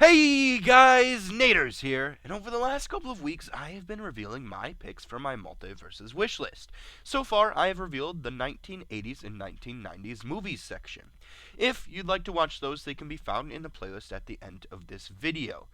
Hey guys, Naders here, and over the last couple of weeks I have been revealing my picks for my MultiVersus wishlist. So far I have revealed the 1980s and 1990s movies section. If you'd like to watch those, they can be found in the playlist at the end of this video.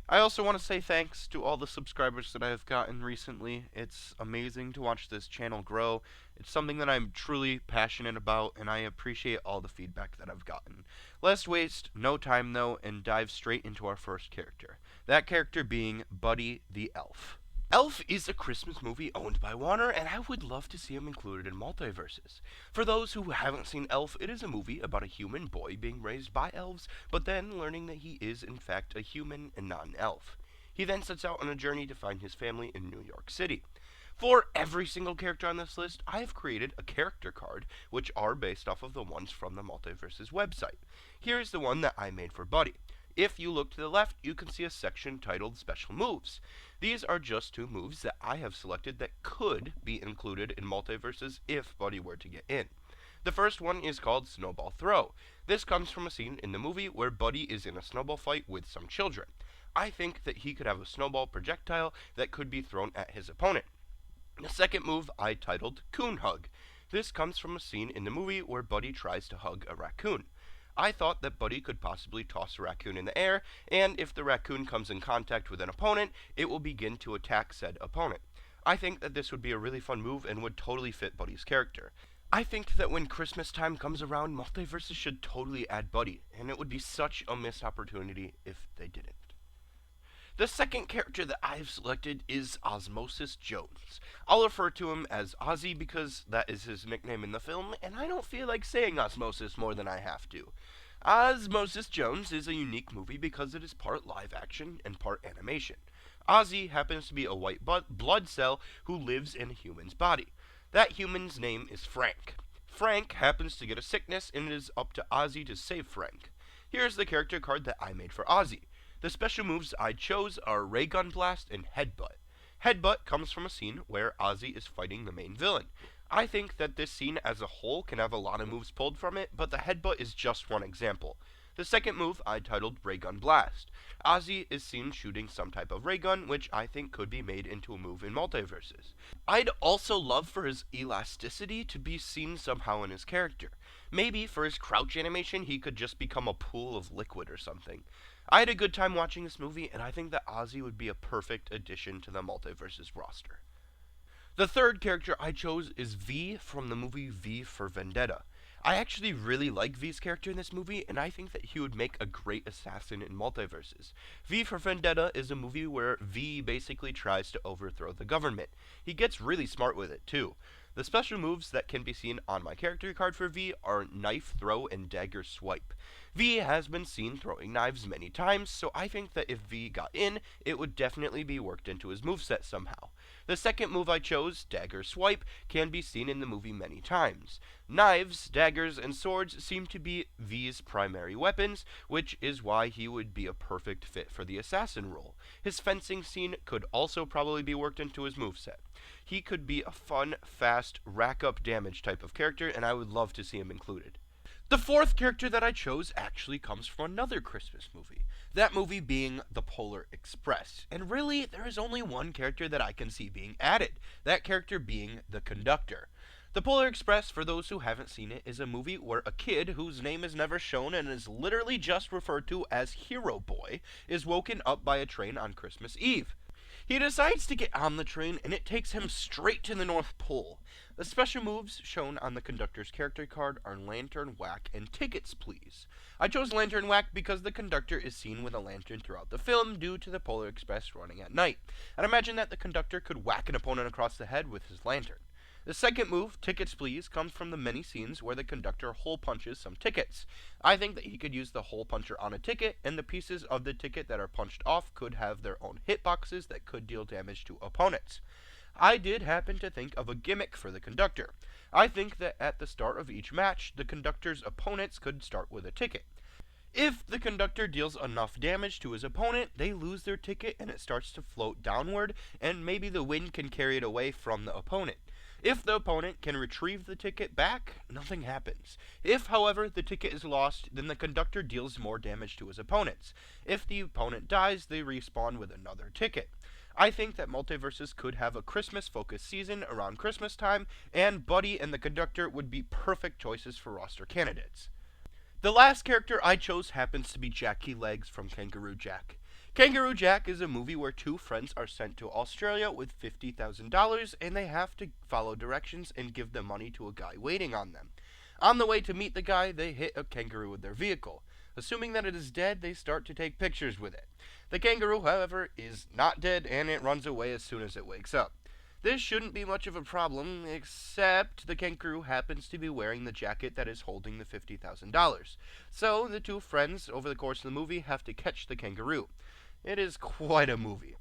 I also want to say thanks to all the subscribers that I have gotten recently. It's amazing to watch this channel grow. It's something that I'm truly passionate about, and I appreciate all the feedback that I've gotten. Let's waste no time though and dive straight into our first character. That character being Buddy the Elf. Elf is a Christmas movie owned by Warner, and I would love to see him included in MultiVersus. For those who haven't seen Elf, it is a movie about a human boy being raised by elves, but then learning that he is in fact a human and not an elf. He then sets out on a journey to find his family in New York City. For every single character on this list, I have created a character card, which are based off of the ones from the MultiVersus website. Here is the one that I made for Buddy. If you look to the left, you can see a section titled Special Moves. These are just two moves that I have selected that could be included in MultiVersus if Buddy were to get in. The first one is called Snowball Throw. This comes from a scene in the movie where Buddy is in a snowball fight with some children. I think that he could have a snowball projectile that could be thrown at his opponent. The second move I titled Coon Hug. This comes from a scene in the movie where Buddy tries to hug a raccoon. I thought that Buddy could possibly toss a raccoon in the air, and if the raccoon comes in contact with an opponent, it will begin to attack said opponent. I think that this would be a really fun move and would totally fit Buddy's character. I think that when Christmas time comes around, MultiVersus should totally add Buddy, and it would be such a missed opportunity if they didn't. The second character that I've selected is Osmosis Jones. I'll refer to him as Ozzy because that is his nickname in the film, and I don't feel like saying Osmosis more than I have to. Osmosis Jones is a unique movie because it is part live action and part animation. Ozzy happens to be a white blood cell who lives in a human's body. That human's name is Frank. Frank happens to get a sickness, and it is up to Ozzy to save Frank. Here's the character card that I made for Ozzy. The special moves I chose are Ray Gun Blast and Headbutt. Headbutt comes from a scene where Ozzy is fighting the main villain. I think that this scene as a whole can have a lot of moves pulled from it, but the Headbutt is just one example. The second move I titled Ray Gun Blast. Ozzy is seen shooting some type of ray gun, which I think could be made into a move in MultiVersus. I'd also love for his elasticity to be seen somehow in his character. Maybe for his crouch animation he could just become a pool of liquid or something. I had a good time watching this movie, and I think that Ozzy would be a perfect addition to the MultiVersus roster. The third character I chose is V from the movie V for Vendetta. I actually really like V's character in this movie, and I think that he would make a great assassin in MultiVersus. V for Vendetta is a movie where V basically tries to overthrow the government. He gets really smart with it, too. The special moves that can be seen on my character card for V are Knife Throw and Dagger Swipe. V has been seen throwing knives many times, so I think that if V got in, it would definitely be worked into his moveset somehow. The second move I chose, Dagger Swipe, can be seen in the movie many times. Knives, daggers, and swords seem to be V's primary weapons, which is why he would be a perfect fit for the assassin role. His fencing scene could also probably be worked into his moveset. He could be a fun, fast, rack-up damage type of character, and I would love to see him included. The fourth character that I chose actually comes from another Christmas movie. That movie being The Polar Express. And really, there is only one character that I can see being added. That character being the Conductor. The Polar Express, for those who haven't seen it, is a movie where a kid whose name is never shown and is literally just referred to as Hero Boy is woken up by a train on Christmas Eve. He decides to get on the train, and it takes him straight to the North Pole. The special moves shown on the Conductor's character card are Lantern Whack and Tickets Please. I chose Lantern Whack because the Conductor is seen with a lantern throughout the film due to the Polar Express running at night. I'd imagine that the Conductor could whack an opponent across the head with his lantern. The second move, Tickets Please, comes from the many scenes where the Conductor hole punches some tickets. I think that he could use the hole puncher on a ticket, and the pieces of the ticket that are punched off could have their own hitboxes that could deal damage to opponents. I did happen to think of a gimmick for the Conductor. I think that at the start of each match, the Conductor's opponents could start with a ticket. If the Conductor deals enough damage to his opponent, they lose their ticket and it starts to float downward, and maybe the wind can carry it away from the opponent. If the opponent can retrieve the ticket back, nothing happens. If, however, the ticket is lost, then the Conductor deals more damage to his opponents. If the opponent dies, they respawn with another ticket. I think that MultiVersus could have a Christmas-focused season around Christmas time, and Buddy and the Conductor would be perfect choices for roster candidates. The last character I chose happens to be Jackie Legs from Kangaroo Jack. Kangaroo Jack is a movie where two friends are sent to Australia with $50,000 and they have to follow directions and give the money to a guy waiting on them. On the way to meet the guy, they hit a kangaroo with their vehicle. Assuming that it is dead, they start to take pictures with it. The kangaroo, however, is not dead and it runs away as soon as it wakes up. This shouldn't be much of a problem, except the kangaroo happens to be wearing the jacket that is holding the $50,000. So the two friends, over the course of the movie, have to catch the kangaroo. It is quite a movie.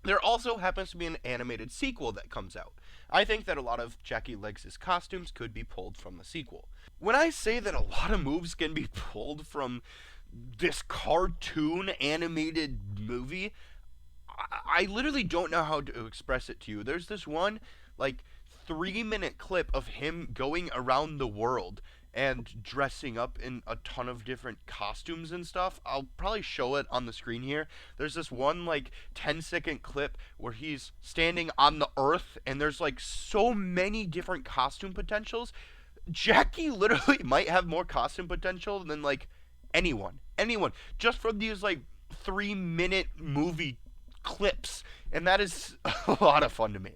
There also happens to be an animated sequel that comes out. I think that a lot of Jackie Legs' costumes could be pulled from the sequel. When I say that a lot of moves can be pulled from this cartoon animated movie, I literally don't know how to express it to you. There's this one, 3-minute clip of him going around the world and dressing up in a ton of different costumes and stuff. I'll probably show it on the screen here. There's this one 10-second clip where he's standing on the earth and there's so many different costume potentials. Jackie literally might have more costume potential than anyone just from these 3-minute movie clips, and that is a lot of fun to me.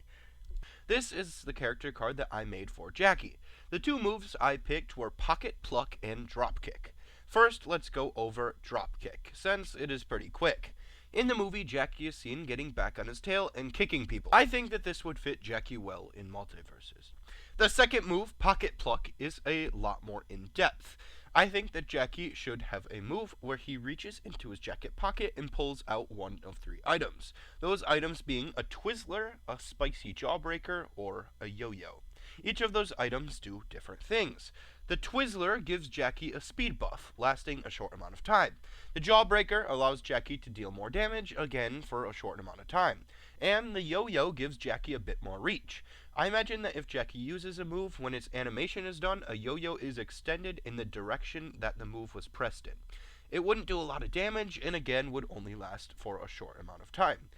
This is the character card that I made for Jackie. The two moves I picked were Pocket, Pluck, and Dropkick. First, let's go over Dropkick, since it is pretty quick. In the movie, Jackie is seen getting back on his tail and kicking people. I think that this would fit Jackie well in MultiVersus. The second move, Pocket Pluck, is a lot more in-depth. I think that Jackie should have a move where he reaches into his jacket pocket and pulls out one of 3 items. Those items being a Twizzler, a spicy jawbreaker, or a yo-yo. Each of those items do different things. The Twizzler gives Jackie a speed buff, lasting a short amount of time. The jawbreaker allows Jackie to deal more damage, again for a short amount of time. And the yo-yo gives Jackie a bit more reach. I imagine that if Jackie uses a move, when its animation is done, a yo-yo is extended in the direction that the move was pressed in. It wouldn't do a lot of damage, and again would only last for a short amount of time.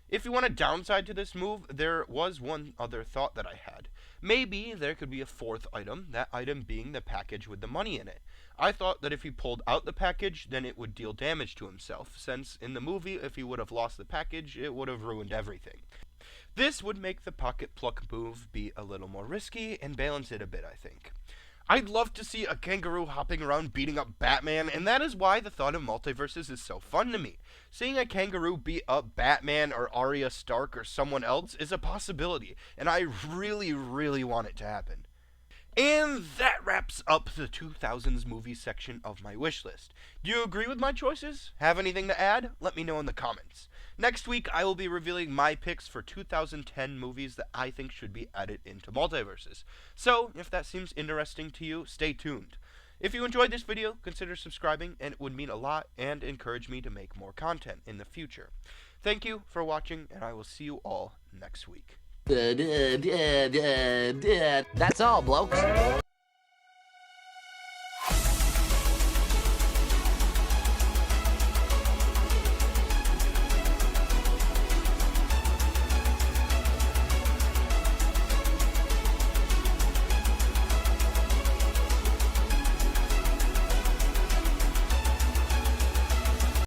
If you want a downside to this move, there was one other thought that I had. Maybe there could be a 4th item, that item being the package with the money in it. I thought that if he pulled out the package, then it would deal damage to himself, since in the movie, if he would have lost the package, it would have ruined everything. This would make the Pocket Pluck move be a little more risky and balance it a bit, I think. I'd love to see a kangaroo hopping around beating up Batman, and that is why the thought of MultiVersus is so fun to me. Seeing a kangaroo beat up Batman or Arya Stark or someone else is a possibility, and I really, really want it to happen. And that wraps up the 2000s movie section of my wish list. Do you agree with my choices? Have anything to add? Let me know in the comments. Next week, I will be revealing my picks for 2010 movies that I think should be added into MultiVersus. So, if that seems interesting to you, stay tuned. If you enjoyed this video, consider subscribing, and it would mean a lot and encourage me to make more content in the future. Thank you for watching, and I will see you all next week. That's all, blokes.